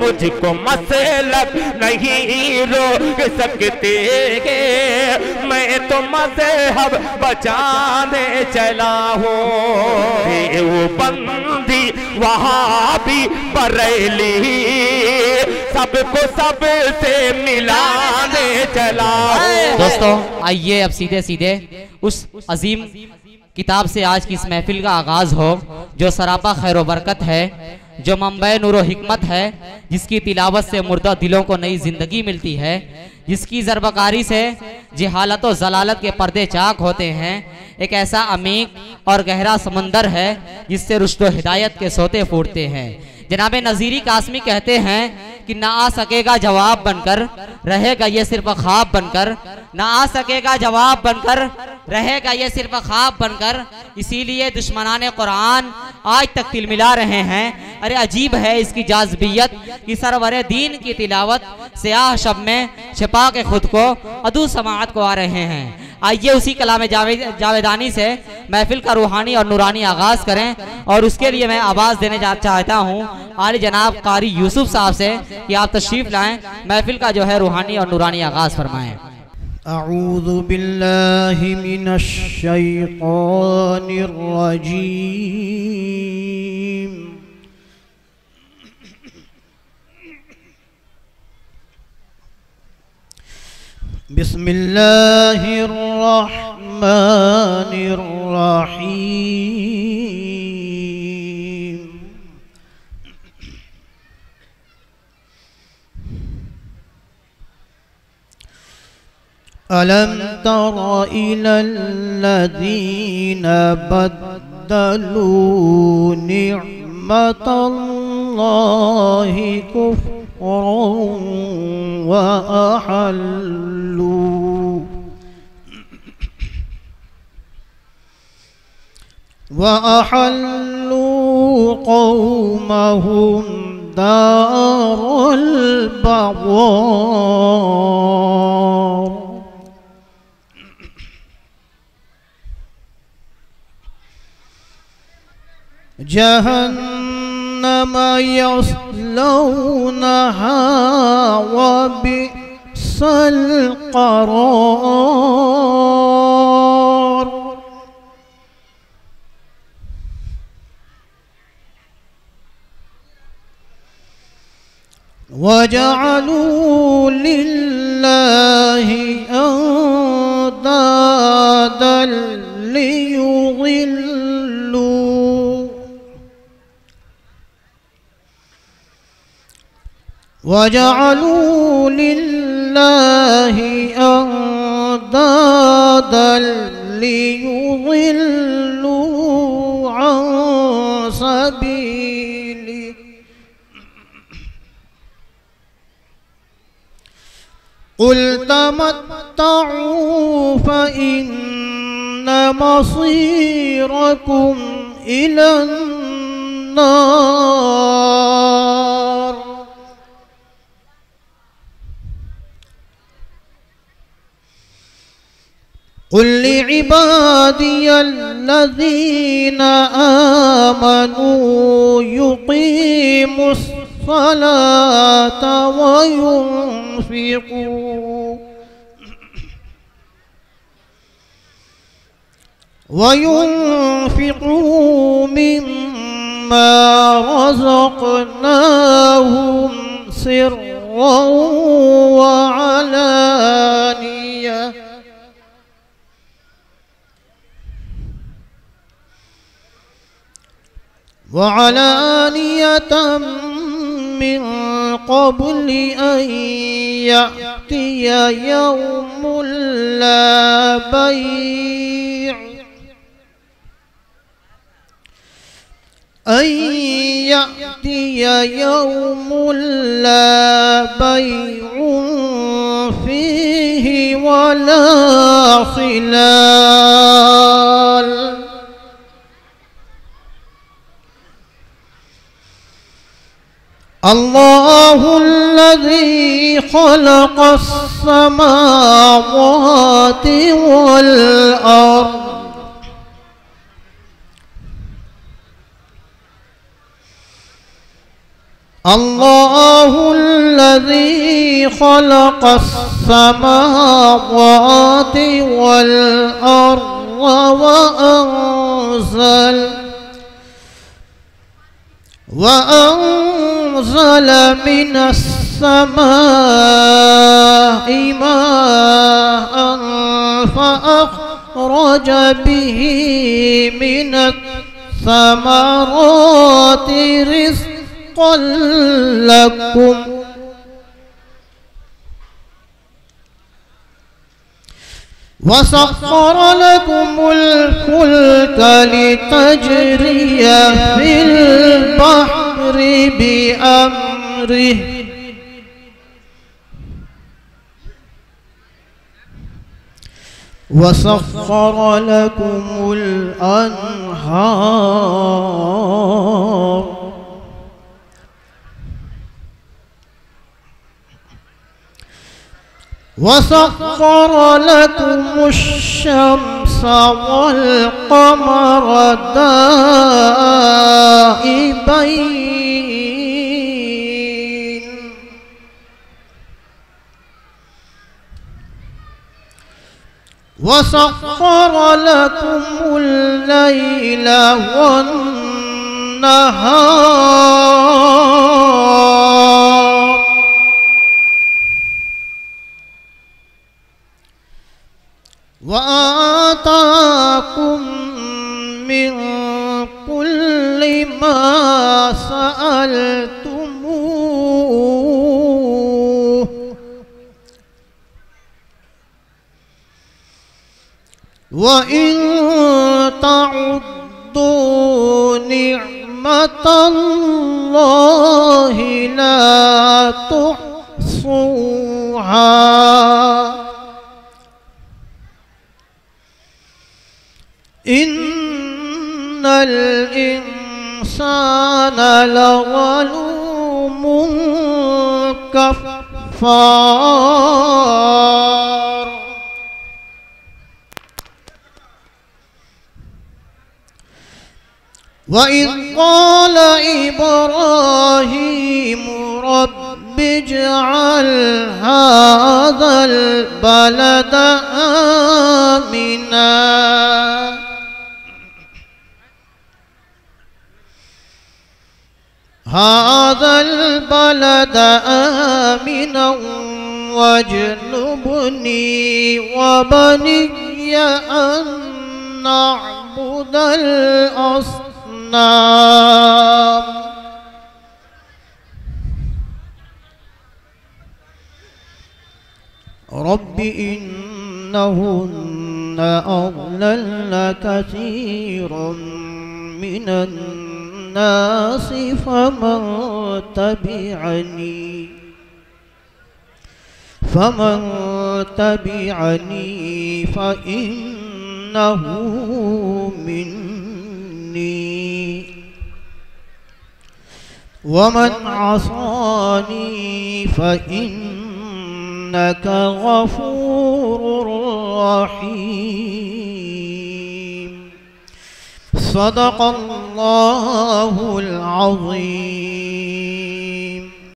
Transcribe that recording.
मुझको मसलक नहीं रोक सकते, मैं तो मज़हब बचाने चला हूँ। वो बंदी वहाबी बरेली सबको सबसे मिलाने चला हूँ। दोस्तों आइए अब सीधे सीधे उस अजीम किताब से आज की इस महफिल का आगाज हो, जो सरापा खैर व बरकत है, जो मंबे नूर व हिकमत है, जिसकी तिलावत से मुर्दा दिलों को नई जिंदगी मिलती है, जिसकी ज़रबकारी से जहालत व जलालत के पर्दे चाक होते हैं। एक ऐसा अमीक और गहरा समंदर है जिससे रुश्द व हिदायत के सोते फूटते हैं। जनाब नज़ीरी कासमी कहते हैं कि ना आ सकेगा जवाब बनकर, रहेगा ये सिर्फ ख्वाब बनकर, ना आ सकेगा जवाब बनकर, रहेगा ये सिर्फ ख्वाब बनकर। इसीलिए दुश्मनाने कुरान आज तक तिलमिला रहे हैं। अरे अजीब है इसकी जाज़बियत कि सरवरे दीन की तिलावत स्याह शब में छिपा के खुद को अदू समाअत को आ रहे हैं। आइए उसी कलाम जावेदानी से महफिल का रूहानी और नूरानी आगाज़ करें, और उसके लिए मैं आवाज़ देने चाहता हूँ आली जनाब कारी यूसुफ साहब से कि आप तशरीफ़ लाएँ, महफिल का जो है रूहानी और नूरानी आगाज़ फरमाएँ। अऊज़ु बिल्लाहि मिनश शैतानिर रजीम। बिस्मिल्लाहिर रहमानिर रहीम। अलम तर इलल्लज़ीना बद्दलू निअमतल्लाहि कुफ्रन वअहल्लू कौमहुम दारल बवार। जहन्नम यस्लौनहा वबिअसल क़रार। वजअलू लिल्लाहि अंदादन लियुज़िल्लू वजअलू लिल्लाहि अंदादन लियुज़िल्लू अन सबीली। कुल तमत्तऊ फ़इन्न मसीरकुम इलन नार। कुल लिइबादियल्लज़ीना आमनू युक़ीमुस्सलाता वयुन्फ़िक़ू मिम्मा रज़क़नाहुम सिर्रन वअलानियतम मिन क़ब्ल अन यअतिय यौमुल ला बैअ फ़ीहि वला ख़िलाल। अल्लाहुल्लज़ी ख़लक़स-समावाति वल अर्ज़ الله الذي خلق السماوات والأرض وأنزل من السماء ماء فأخرج به من الثمرات رزقا لكم وسخر لكم الفلك لتجري في البحر بأمره وسخر لكم الأنهار وسخر لكم الشمس والقمر دائبين وسخر لكم الليل والنهار وآتاكم من كل ما سألتموه وإن تعدوا نعمة الله لا تحصوها إن الإنسان لظلوم كفار وإذ قال إبراهيم رب اجعل هذا البلد آمنا آمنا واجنبني وبني أن نعبد الأصنام رب إنهن أضللن كثيرا من الناس فمن تبعني فإنه مني ومن عصاني فإنك غفور رحيم صدق الله العظيم.